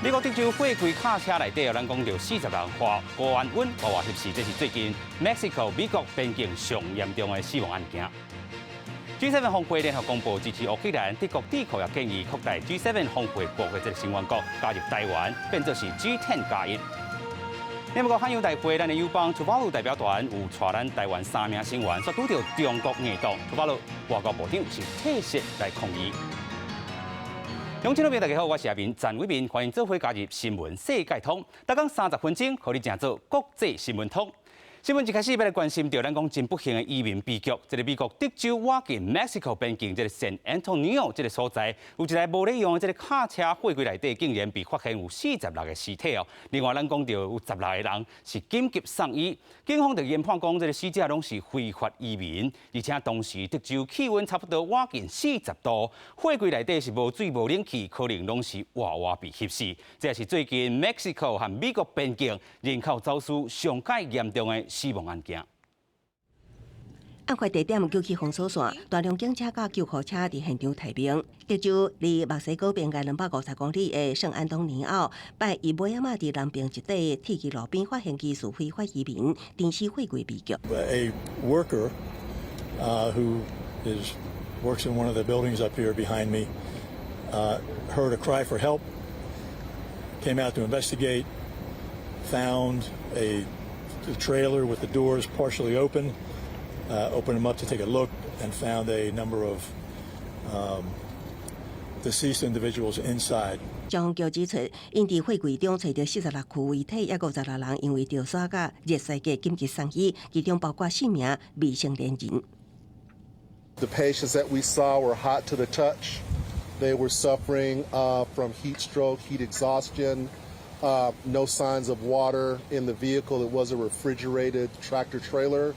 美国德州货柜卡车内底，咱讲到40人高温娃娃翕死，这是最近 Mexico 美国边境上严重的死亡案件。G7 峰会联合公布支持乌克兰，德国智库也建议扩大 G7 峰会国会这个成员国加入台湾，变作是 G10+1。联合国海洋大会，咱的友邦土巴鲁代表团有带咱台湾3名成员，所拄到中国硬度，土巴鲁外交部长是退席来抗议。乡亲朋友，大家好，我是阿明陈伟民，欢迎做伙加入新闻世界通。大讲30分钟，和你正做国际新闻通。新闻一开始要来关心到咱讲真不幸的移民悲剧，这个美国德州瓦近 Mexico 边境这个 San Antonio 这个所在，有一台无咧用的这个卡车货柜内底，竟然被发现有46个尸体哦。另外，咱讲到有16个人是紧急送医，警方就研判讲这个死者拢是非法移民，而且当时德州气温差不多瓦近40度，货柜内底是无水无冷气，可能拢是娃娃被翕死。这也是最近 Mexico 和美国边境人口走私上界严重的死亡案件。案发地点救起封锁线，大量警车甲救护车伫现场提名。德州离墨西哥边界250公里的圣安东尼奥，拜伊尾仔伫南边一地铁轨路边发现疑似非法移民电死货柜悲剧。A worker who works in one of the buildings up here behind me heard a cry for help, came out to investigate, found a trailer with the doors partially open, opened them up to take a look, and found a number of deceased individuals inside. 消防局指出，因伫货柜中找到46具遗体，也56人因为着沙甲热衰竭紧急送医，其中包括4名未成年人。The patients that we saw were hot to the touch. They were suffering from heat stroke, heat exhaustion. No signs of water in the vehicle. It was a refrigerated tractor trailer,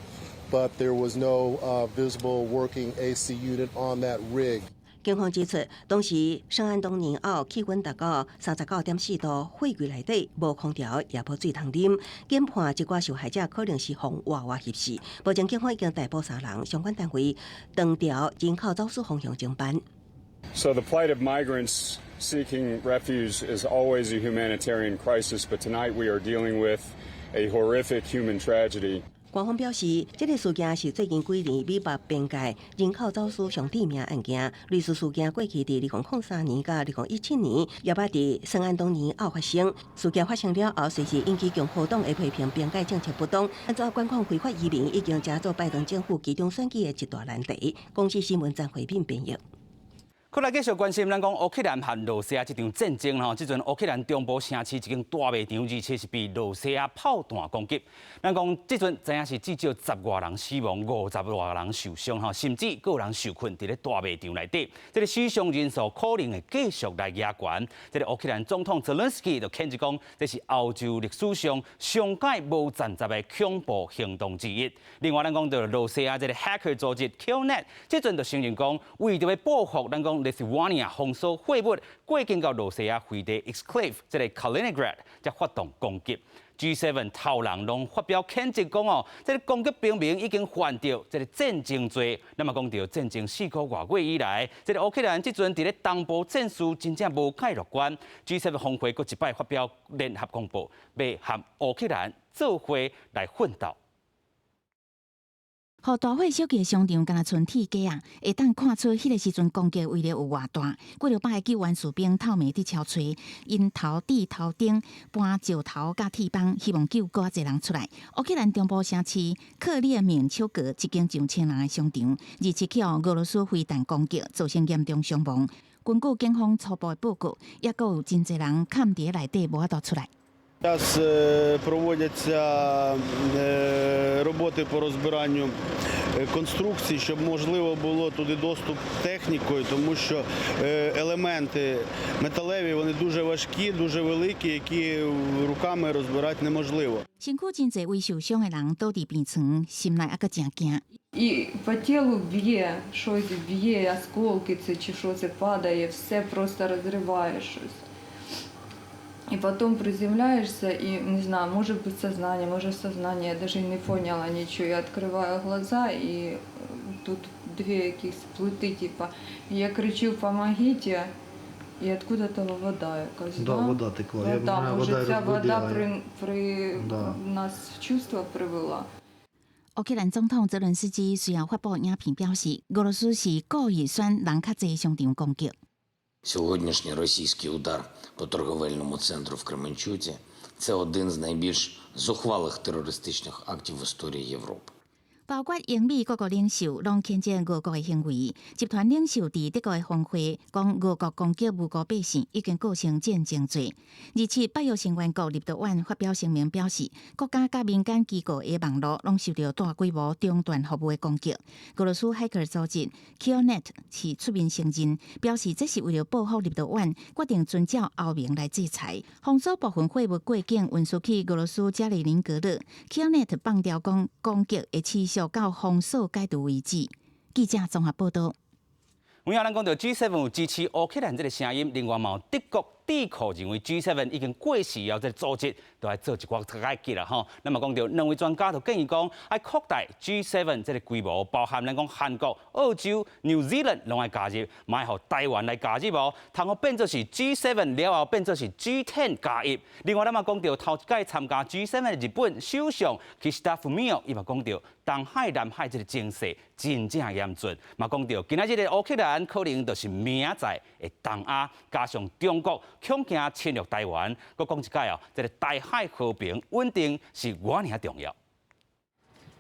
but there was no visible working AC unit on that rig. 警方指出，当时圣安东尼奥气温达到39.4度，货柜内底无空调，也无水通啉。研判一寡受害者可能是互娃娃翕死。目前警方已经逮捕3人，相关单位长调人口走私方向侦办。So the plight of migrants seeking refuge is always a humanitarian crisis, but tonight we are dealing with a horrific human tragedy. 官方表示，这个事件是最近几年美墨边界人口走私上致命案件。类似事件过去伫2003年甲2017年，也捌伫圣安东尼奥发生。事件发生了后，随时引起共和党的批评边界政策不当，按照管控非法移民已经加做拜登政府其中选举的一大难题。公司新闻张惠敏编译。再来继续关心，咱讲乌克兰和罗西亚这场战争吼，即阵乌克兰中部城市一间大卖场，而且是被罗西亚炮弹攻击。咱讲即阵知影是至少10外人死亡，50外人受伤吼，甚至个人受困伫咧大卖场内底。这个死伤人数可能会继续来压悬。这个乌克兰总统泽连斯基就肯定讲，这是欧洲历史上上届无暂杂的恐怖行动之一。另外，咱讲到罗西亚这个 hacker 组织 Killnet， 即阵就承认讲，为着要报复咱讲。Lithuania 封锁货物过境到罗西亚飞地 Exclave 这个 Kaliningrad 才发动攻击。G7 头人拢发表谴责讲哦，这个攻击平民已经犯着这个战争罪。那么讲到战争4个多月以来，这个乌克兰即阵伫咧东部战事真正无介乐观。G7 峰会佫一摆发表联合公报，要和乌克兰做伙来奋斗。互大火小记商场，敢若剩铁架啊，会当看出迄个时阵攻击威力有偌大。几600个救援士兵透暝伫敲锤，因头顶、头顶搬石头甲铁棒，希望救更侪人出来。乌克兰中部城市克里缅丘格一间上千人的商场，27起俄罗斯飞弹攻击，造成严重伤亡。根据警方初步的报告，也阁有真侪人陷伫内底无法度出来。Зараз проводяться роботи по розбиранню конструкцій, щоб можливо було туди доступ технікою, тому що елементи металеві, вони дуже важкі, дуже великі, які руками розбирати неможливо. 身躯真侪微受伤的人倒伫病床，心内还阁真惊。І по тілу б'є, щось б'є, осколки це чи що це падає, все просто розриває щось. И потом приземляешься, и, не знаю, может быть сознание, может сознание, я даже не поняла ничего. Я открываю глаза, и тут две якісь плити, типа. И я кричу, помогите, І откуда-то вода якась. Да, вода текла. Я Да, думаю, може вода ця вода розбудила. при Да. нас в чувство привела.乌克兰总统泽伦斯基随后发布影片表示，俄罗斯是故意选人较侪上场攻击。 Сьогоднішній російський удар по торговельному центру в Кременчуці – це один з найбільш зухвалих терористичних актів в історії Європи. 包括英美各国领袖拢谴责俄国的行为。集团领袖伫德国的峰会讲，俄国攻击无辜百姓已经构成战争罪。27北约成员国立陶宛发表声明表示，国家甲民间机构的网络拢受到大规模中断服务的攻击。俄罗斯骇客组织 Killnet 是出面承认，表示这是为了保护立陶宛，决定遵照欧盟来制裁，封锁部分货物过境运输去俄罗斯加里宁格勒。Killnet 放调讲，攻击会持续到封锁解除为止。记者综合报道。有影咱讲到 G7 支持乌克兰这个声音，另外嘛，德国智库认为 G7 已经过时，后这个组织都要做一寡改革啦吼。那么讲到两位专家就建议讲，要扩大 G7 这个规模，包含咱讲韩国、澳洲、New Zealand 拢要加入，买互台湾来加入哦，通好变做是 G7 了后变做是 G10 加入。另外咱嘛讲到头一届参加 G7 的日本首相Kishida Fumio，伊嘛讲到东海、南海这个情势真正严峻，嘛讲到今仔日的乌克兰可能就是明仔的东亚，加上中国恐惊侵略台湾，佮讲一届哦，这个台海和平稳定是我尔重要。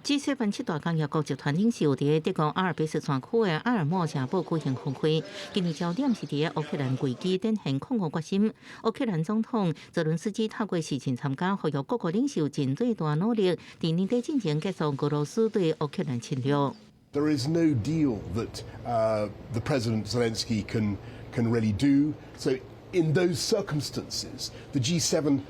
G7 7大工业国集团领袖伫德国阿尔卑斯山区的阿尔默城堡举行峰会，今年焦点是伫乌克兰危机展现抗俄决心。乌克兰总统泽伦斯基透过视讯参加，呼吁各国领袖尽最大努力，伫年底进行结束俄羅斯對烏克蘭侵略。There is no deal that the President Zelensky can really do. So in those circumstances, the G7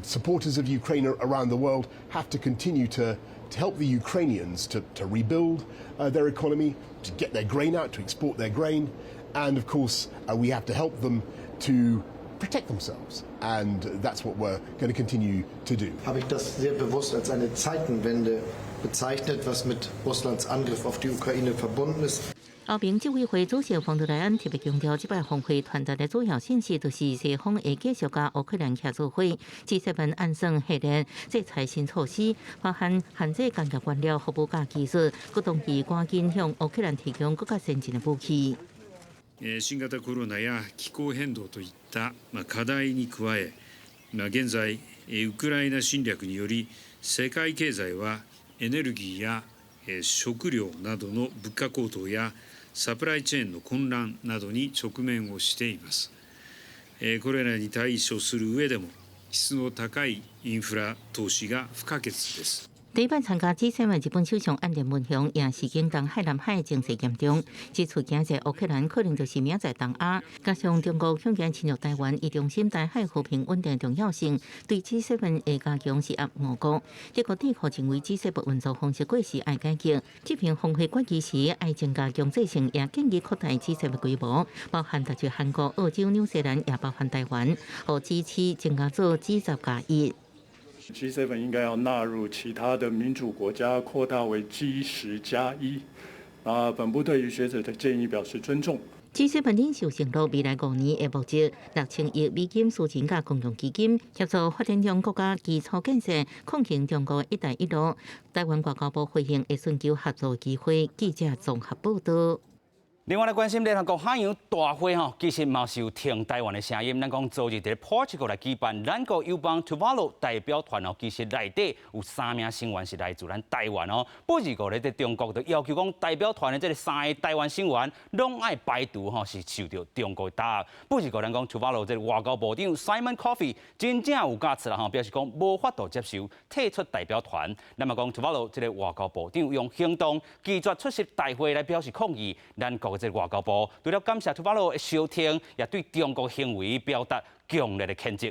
supporters of Ukraine around the world have to continue to help the Ukrainians to rebuild their economy, to get their grain out, to export their grain, and of course we have to help them to protect themselves, and that's what we're going to continue to do. Habe ich das sehr bewusst als eine Zeitenwende bezeichnet, was mit Russlands Angriff auf die Ukraine verbunden ist. 欧盟执委会主席冯德莱恩特别强调，这摆峰会传达的主要信息就是西方会继续甲乌克兰协助会G7按算系列制裁新措施，包含限制工业原料、服務甲技術，佮同意趕緊向烏克蘭提供更加先進的武器。新型コロナや気候変動といった課題に加え、現在ウクライナ侵略により世界経済はエネルギーや食料などの物価高騰やサプライチェーンの混乱などに直面をしています。これらに対処する上でも質の高いインフラ投資が不可欠です。第一摆参加G7日本首相岸田文雄也是经东海南海情势严重，指出今日乌克兰可能就是明仔东亚，加上中国恐惊侵略台湾，以重视台海和平稳定重要性，对G7的加强施压俄国。德国智库认为G7运作方式过时，爱改革。这篇峰会决议时，爱增加经济性，也建议扩大G7规模，包含搭住韩国、澳洲、纽西兰，也包含台湾，和支持增加做G10加1。G7 应该要纳入其他的民主国家，扩大为G10加1。本部对于学者的建议表示尊重。G7领袖承諾未來5年會募集6000億美金私錢甲公用基金，協助發展中國家基礎建設，抗衡中國一帶一路。台灣外交部回應會尋求合作機會。記者綜合報道。另外，来关心联合国海洋大会吼，其实嘛是有挺台湾的声音。咱讲昨日在 Portugal 来举办，咱国友邦 Tuvalu 代表团哦，其实内底有3名成员是来自咱台湾哦。不是个咧，在中国就要求讲代表团的这个3个台湾成员拢爱排除吼，是受到中国的打压。不是个咱讲 Tuvalu 这个外交部长 Simon Coffey 真正有价值啦吼，表示讲无法度接受退出代表团。咱嘛讲 Tuvalu 这个外交部长用行动拒绝出席大会来表示抗议，咱国这外交部除了感谢 Tuvalu 的消停，也对中国行为表达强烈的谴责。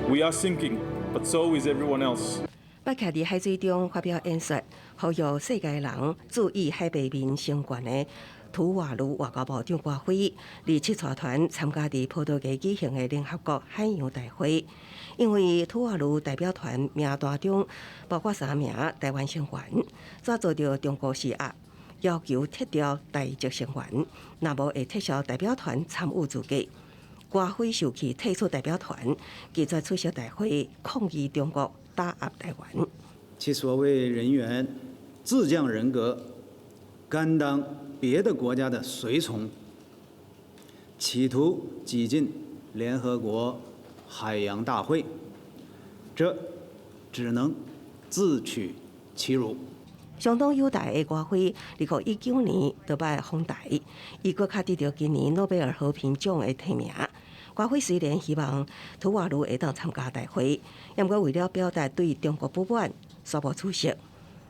We are sinking, but so is everyone else. 北徛伫海水中发表演说，呼吁世界人注意海北面相关的土瓦卢外交部长瓜辉27带团参加伫葡萄牙举行的联合国海洋大会，因为土瓦卢代表团名单中包括3名台湾成员，遭遭到中国施压。要求撤掉台籍成员，若无会撤销代表团参与资格。瓜辉受气退出代表团，拒绝出席大会，抗议中国打压台湾。其所谓人员自降人格，甘当别的国家的随从，企图挤进联合国海洋大会，这只能自取其辱。相当优待的瓜辉，2019年倒摆访台，伊搁较得到今年诺贝尔和平奖的提名。瓜辉虽然希望土瓦卢会当参加大会，不过为了表达对中国不满，煞无出席。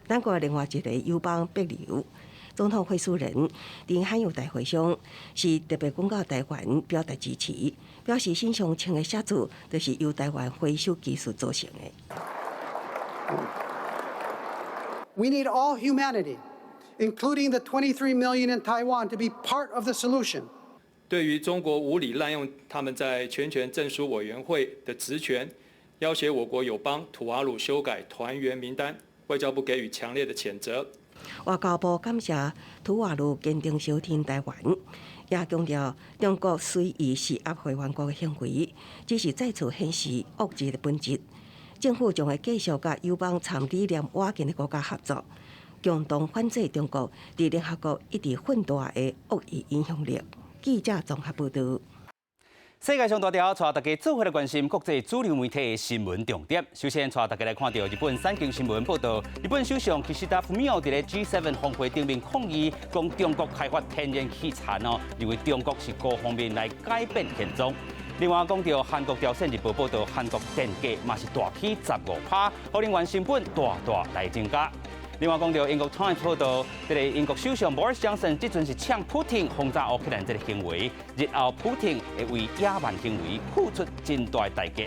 咱国另外一个友邦帛琉总统会书人伫罕有大会上是特别公告台湾表达支持，表示新上签的写字就是由台湾回收技术组成的。We need all humanity, including the 23 million in Taiwan, to be part of the solution. 对于中国无理滥用他们在全权证书委员会的职权，要挟我国友邦土瓦鲁修改团员名单，外交部给予强烈的谴责。外交部感谢土瓦鲁坚定收听台湾，也强调中国随意施压会员国的行为，只是再次显示恶质的本质。政府将会继续甲友邦参理念瓦近的国家合作，共同反制中国伫联合国一直混大的恶意影响力。记者综合报道。世界上大条，带大家做回来关心国际主流媒体的新闻重点。首先，带大家来看到日本产经新闻报道，日本首相岸田文雄伫G7峰会顶面抗议，讲中国开发天然气产认为中国是各方面来改变现状。另外讲到韩国朝鲜日报报道，韩国电价嘛是大起15%，可能原成本大来增加。另外讲到英国 Times 报道，英国首相 Boris Johnson 即阵是呛普京轰炸乌克兰这个行为，日后普京会为野蛮行为付出真大代价。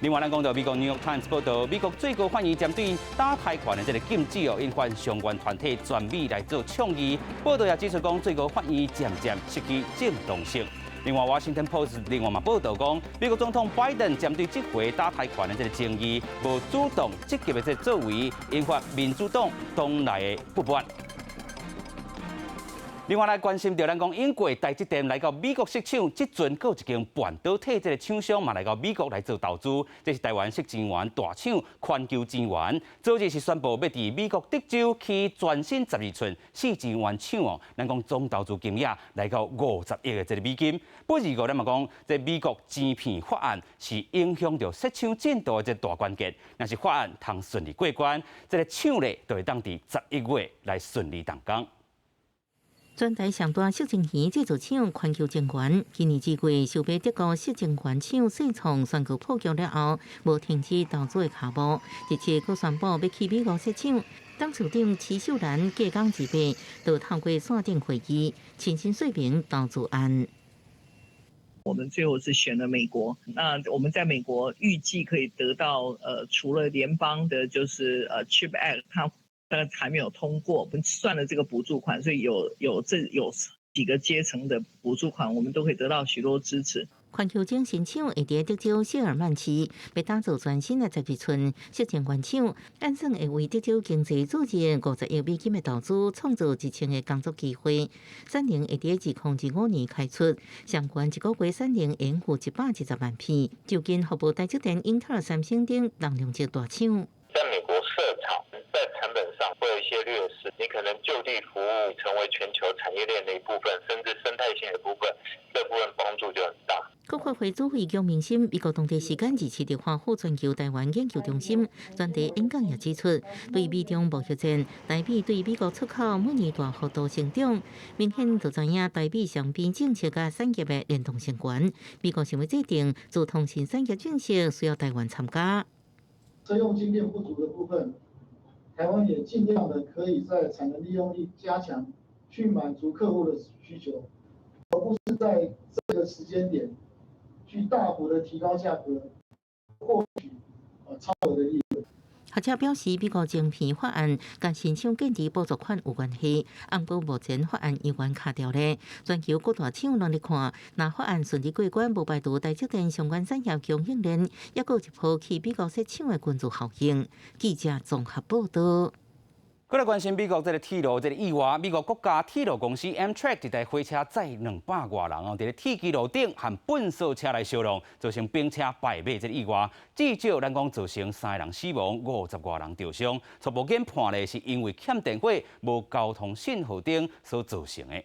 另外，咱讲到美国 New York Times 报道，美国最高法院针对打台款的这个禁止引发相关团体全美来做倡议。报道也指出讲，最高法院渐失去正当性。另外，《Washington Post》另外嘛报道讲，美国总统拜登针对这回打台权的这个争议，无主动积极的这作为，引发民主党党内的不满。另外来关心到咱讲英国台积电来到美国设厂，即阵佫有一间半导体这个厂商嘛来到美国来做投资，这是台湾设晶圆大厂环球晶圆，昨日是宣布要伫美国德州起全新12寸细晶圆厂咱讲总投资金额来到50亿的这个美金。不二个咱嘛讲，这美国晶片法案是影响到设厂进度的这大关键，若是法案通顺利过关，这个厂咧就会当伫11月来顺利动工。全台上大色晶圆制造厂环球晶圆，今年之月受被德国色晶圆厂世创宣告破局了后，无停止投资的脚步，而且佫宣布要去美国设厂。董事长齐秀兰隔工一日，就透过线顶会议，亲身说明投资案。我们最后是选了美国，那我们在美国预计可以得到除了联邦的，就是CHIP Act 它还没有通过，我们算了这个补助款，所以有几个阶层的补助款，我们都可以得到许多支持。环球晶新厂会伫德州谢尔曼市要打造全新的12寸色晶圆厂，按算会为德州经济组织50亿美金的投资，创造1000个工作机会。产能会伫2025年开出，相关一个月产能延续110万片，就近服务台积电、英特尔、三星等能量级大厂。在美国设厂，在成本上会有一些劣势，你可能就地服务成为全球产业链的一部分，甚至生态性的部分，这部分帮助就很大。国发会主委姜明心，美国当地时间27日华府全球台湾研究中心专题演讲也指出，对美中贸易战，台币对美国出口每年大幅度成长，明显就知影台币双边政策甲产业的联动性悬。美国成为制定自通信产业政策，需要台湾参加。车用晶片不足的部分，台湾也尽量的可以在产能利用率加强，去满足客户的需求，而不是在这个时间点去大幅的提高价格，获取超额的利润。学者表示，美国晶片法案甲新厂建置补助款有关系，按过目前法案依然卡掉咧。全球各大厂拢咧看，若法案顺利过关，无排除台积电相关产业供应链，也有一波去美国设厂的群聚效应。记者综合报道。过来关心美国这个铁路这个意外，美国国家铁路公司 Amtrak 一台火车载200多人哦，在铁轨路顶和粪扫车来相撞，造成兵车败马这个意外，至少咱讲造成3人死亡，50多人受伤。初步检判呢，是因为欠电火、无交通信号灯所造成的。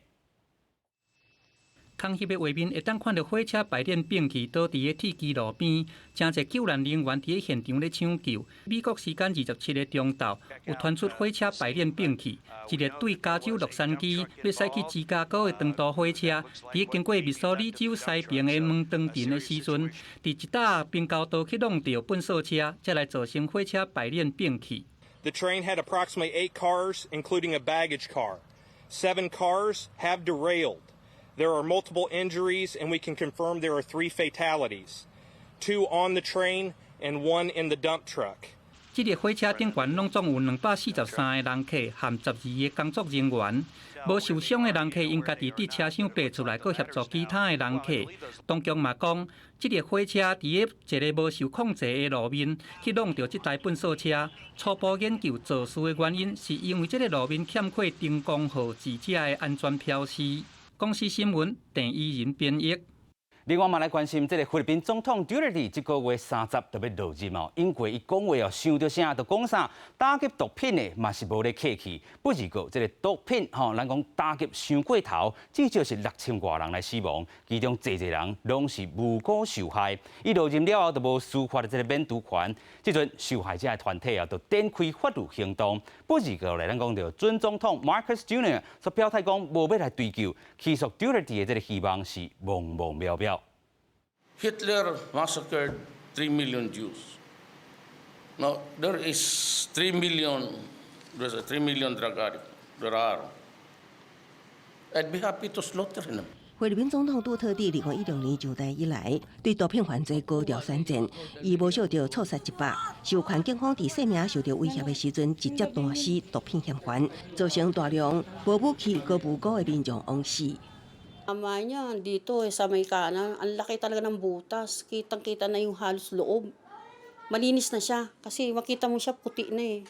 空翕的画面会当看到火车排练兵器倒伫个铁轨路边，真侪救援人员伫个现场咧抢救。美国时间27日中昼，有传出火车排练兵器，一列对加州洛杉矶要驶去芝加哥的长途火车，伫经过密苏里州西边的门当镇的时阵，伫一搭冰胶刀去弄到粪扫车，才来造成火车排练兵器。The train had approximately 8 cars, including a baggage car. 7 cars have derailed. There are multiple injuries, and we can confirm there are 3 fatalities, 2 on the train and 1 in the dump truck. 这列火车顶悬拢总有243个人客和12个工作人员，无受伤的人客因家己伫车厢爬出来，佮协助其他的人客。当局嘛讲，这列火车伫个一个无受控制的路面去弄到这台粪扫车。初步研究肇事的原因，是因为这个路面欠缺灯光号志者的安全标示。公司新闻郑依仁编译。另外嘛来关心这个菲律宾总统 Duterte 这个月30就要落任哦，因为伊讲话哦想到啥就讲啥，打击毒品的嘛是无咧客气，不是个这个毒品吼，咱讲打击伤过头，至少是6000多人来死亡，其中侪人拢是无辜受害。伊落任了后就无司法的这个免毒权，即阵受害者的团体啊，就展开法律行动，不是个来咱讲到准总统 Marcos Jr. 所表态讲无要来追究，起诉 Duterte 的这个希望是茫茫渺渺。Hitler massacred 3 million Jews. Now there is 3 million. There's a 3 million drug addicts. There are. I'd be happy to slaughter them. 菲律宾总统杜特地2016年上台以来，对毒品犯罪高调宣战，伊无少着错杀一百，受权警方伫性命受到威胁的时阵，直接断死毒品嫌犯，造成大量无武器、无无辜的民众枉死。Namanya dito sa may kanan, ang laki talaga ng butas. Kitang-kita na yung halos loob. Malinis na siya kasi makita mo siya puti na eh.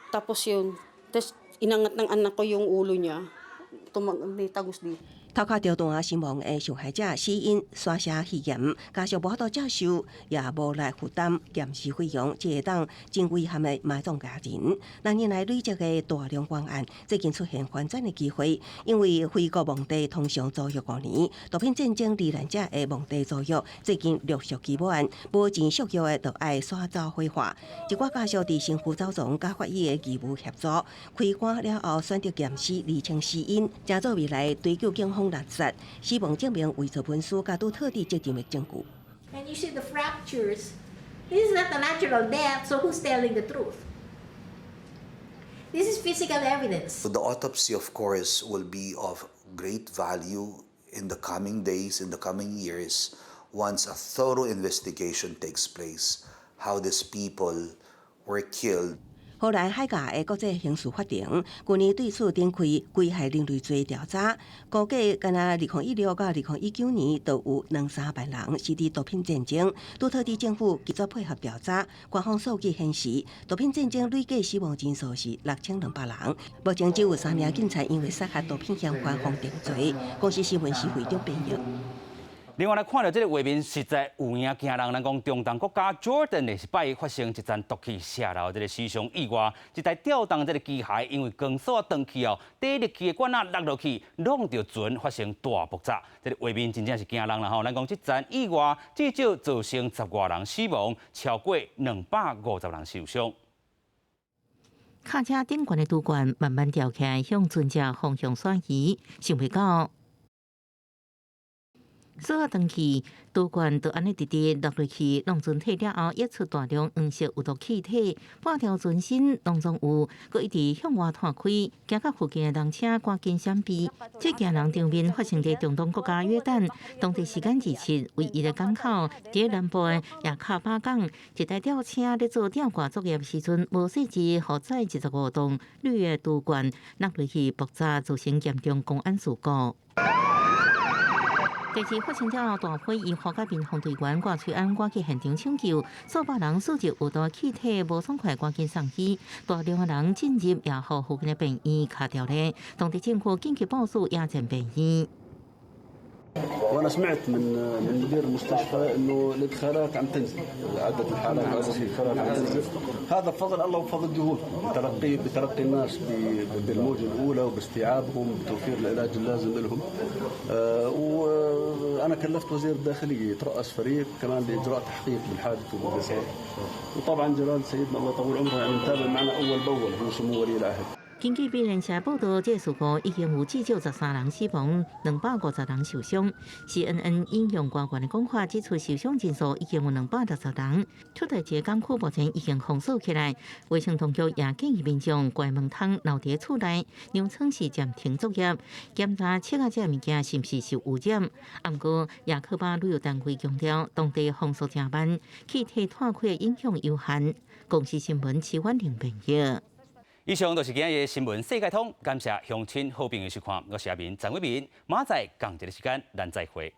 Tapos yun, tapos inangat ng anak ko yung ulo niya. May tagos dito. 头壳掉断死亡的受害者死因刷写虚言，家属无法度接受，也无来负担验尸费用，这会当真危险的埋葬家人。那年来累积的大量冤案，最近出现反转的机会，因为非国墓地通常租约5年，毒品战争罹难者的墓地租约最近陆续期满，无钱续约的就爱刷走火化。一寡家属伫身负走总甲法医的义务协助，开棺了后选择验尸厘清死因，正做未来追究警方垃圾，希望证明伪造文书甲拄特地责任的证据。And you see the fractures. This is not a natural death, so who's telling the truth? This is physical evidence. The autopsy, of course, will be of great value in the coming days, in the coming years, once a thorough investigation takes place, how these people were killed. 荷兰海峡的国际刑事法庭去年对此展开危害人类罪调查，估计干那2016到2019年都有2-3万人死伫毒品战争。杜特地政府继续配合调查，官方数据显示，毒品战争累计死亡人数是6200人。目前只有3名警察因为杀害毒品嫌犯犯定罪。公司新闻是会中编译。另外来看到这个画面，实在有影惊人。咱讲中东国家 Jordan 的是拜发生一桩毒气泄漏这个死伤意外，一台吊动这个机械因为钢索断去后，第一气的管啊落落去，弄到船发生大爆炸。这个画面真正是惊人啦吼！咱讲这桩意外至少造成10多人死亡，超过250人受伤。卡车顶悬的拄管慢慢掉起来，向船只方向转移，想袂到。所有登去，拄管就安尼直直落落去，让船体了后，溢出大量黄色有毒气体，半条船身当中有，佮一直向外拓开，行到附近的人车赶紧闪避。这件人场面发生在中东国家约旦，当地时间27唯一的港口，伫南部的亚卡巴港，一台吊车咧做吊挂作业时阵，无细致荷载15吨铝的拄管落落去爆炸，造成严重公安事故。第二发生者大火以火甲民防队员挂翠安赶去现场抢救，数百人涉及有大气体无爽快赶紧送医，大量人进入也好附近的病院卡掉咧，当地政府紧急部署野战病院。 وانا سمعت من مدير المستشفى انه الادخالات عم تنزل، عدد الحالات الادخالات عم تنزل، هذا بفضل الله وبفضل جهودكم بتلقي الناس بالموجه الاولى وباستيعابهم بتوفير العلاج اللازم لهم. وانا كلفت وزير الداخليه يترأس فريق كمان لاجراء تحقيق بالحادث وبالقصاص. وطبعا جلال سيدنا الله يطول عمره يعني متابع معنا اول باول هو سمو ولي العهد. 根据美联社报道，这事故已经有至少13人死亡，250人受伤。CNN 引用官员的讲法，指出受伤人数已经有260人。出大节港区目前已经封锁起来，卫生当局也建议民众关门窗留伫厝内，让厂是暂停作业，检查测下这物件是不是受污染。不过，雅克巴旅游单位强调，当地封锁正慢，气体探亏影响有限。公司新闻齐婉玲报道。 以上就是今日的新闻世界通，感谢乡亲好朋友收看，我是阿明张伟民，马仔同一个时间咱再会。